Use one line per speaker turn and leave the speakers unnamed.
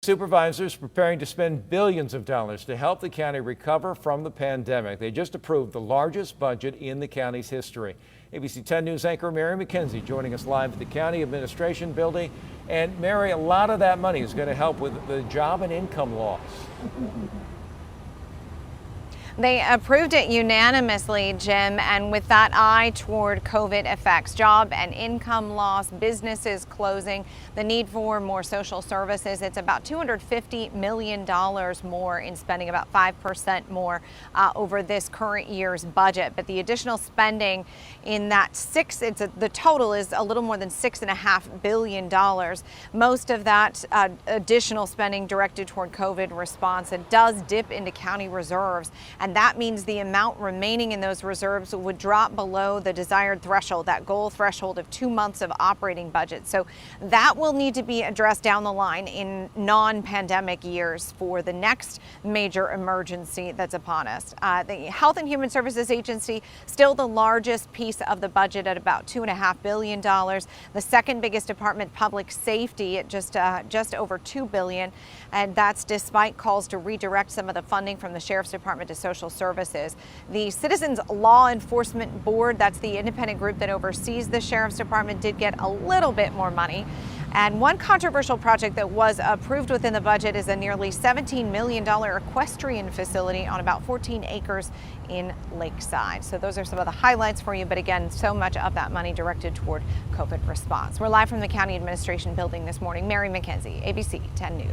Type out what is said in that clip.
Supervisors preparing to spend billions of dollars to help the county recover from the pandemic. They just approved the largest budget in the county's history. ABC 10 News anchor Mary McKenzie joining us live at the County Administration Building. And Mary, a lot of that money is going to help with the job and income loss.
They approved it unanimously, Jim, and with that eye toward COVID effects, job and income loss, businesses closing, the need for more social services. It's about $250 million more in spending, about 5% more over this current year's budget. But the additional spending in that the total is a little more than $6.5 billion. Most of that additional spending directed toward COVID response. It does dip into county reserves, and that means the amount remaining in those reserves would drop below the desired threshold, that goal threshold of 2 months of operating budget. So that will need to be addressed down the line in non-pandemic years for the next major emergency that's upon us. The Health and Human Services Agency, still the largest piece of the budget at about $2.5 billion. The second biggest department, Public Safety, at just over $2 billion. And that's despite calls to redirect some of the funding from the Sheriff's Department to social services. The Citizens Law Enforcement Board, that's the independent group that oversees the Sheriff's Department, did get a little bit more money. And one controversial project that was approved within the budget is a nearly $17 million equestrian facility on about 14 acres in Lakeside. So those are some of the highlights for you. But again, so much of that money directed toward COVID response. We're live from the County Administration Building this morning. Mary McKenzie, ABC 10 News.